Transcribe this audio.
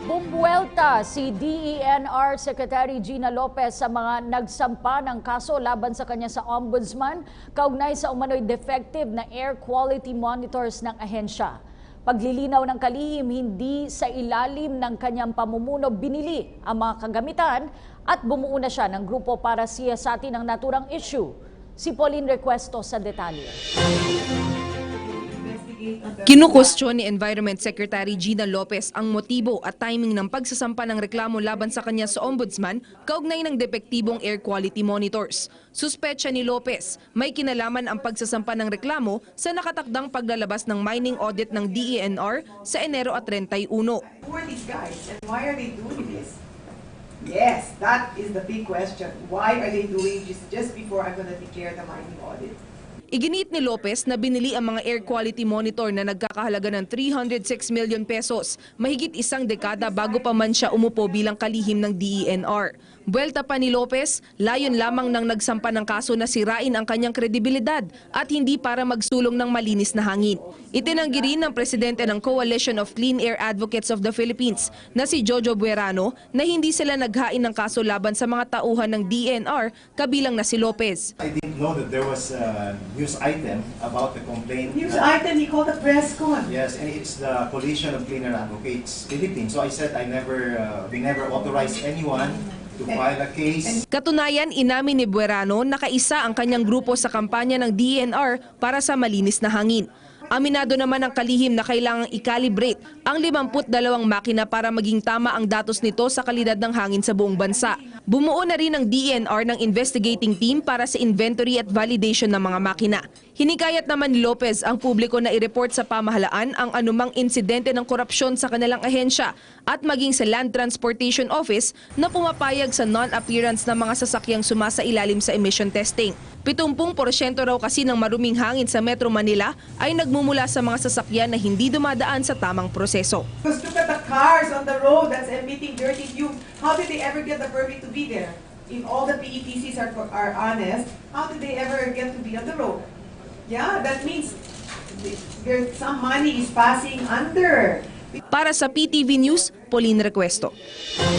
Bumbuelta si DENR Secretary Gina Lopez sa mga nagsampa ng kaso laban sa kanya sa ombudsman kaugnay sa umano'y defective na air quality monitors ng ahensya. Paglilinaw ng kalihim, hindi sa ilalim ng kanyang pamumuno binili ang mga kagamitan at bumuo na siya ng grupo para siyasatin ang naturang issue. Si Pauline Recuesto sa detalye. Kinukustyon ni Environment Secretary Gina Lopez ang motibo at timing ng pagsasampa ng reklamo laban sa kanya sa ombudsman kaugnay ng depektibong air quality monitors. Suspetsya ni Lopez, may kinalaman ang pagsasampa ng reklamo sa nakatakdang paglalabas ng mining audit ng DENR sa Enero at 31. Who are these guys and why are they doing this? Yes, that is the big question. Why are they doing this just before I'm going to declare the mining audit? Iginiit ni Lopez na binili ang mga air quality monitor na nagkakahalaga ng 306 million pesos, mahigit isang dekada bago pa man siya umupo bilang kalihim ng DENR. Buwelta pa ni Lopez, layon lamang ng nagsampa ng kaso na sirain ang kanyang kredibilidad at hindi para magsulong ng malinis na hangin. Itinanggi rin ng presidente ng Coalition of Clean Air Advocates of the Philippines na si Jojo Buerano na hindi sila naghain ng kaso laban sa mga tauhan ng DENR kabilang na si Lopez. I didn't know that there was a news item about the complaint. News item, he called a press con. Yes, and it's the Coalition of Clean Air Advocates Philippines. So I said we never authorized anyone to file a case. Katunayan, inamin ni Buerano na kaisa ang kanyang grupo sa kampanya ng DENR para sa malinis na hangin. Aminado naman ang kalihim na kailangang i-calibrate ang 52 makina para maging tama ang datos nito sa kalidad ng hangin sa buong bansa. Bumuo na rin ang DENR ng investigating team para sa inventory at validation ng mga makina. Hinikayat naman ni Lopez ang publiko na i-report sa pamahalaan ang anumang insidente ng korupsyon sa kanilang ahensya at maging sa Land Transportation Office na pumapayag sa non-appearance ng mga sasakyang sumasailalim sa emission testing. 70% raw kasi ng maruming hangin sa Metro Manila ay nagmumula sa mga sasakyan na hindi dumadaan sa tamang proseso. Because look at the cars on the road that's emitting dirty fumes. How did they ever get the permit to be there? If all the PETCs are honest, how did they ever get to be on the road? Yeah, that means there's some money is passing under. Para sa PTV News, Pauline Recuesto.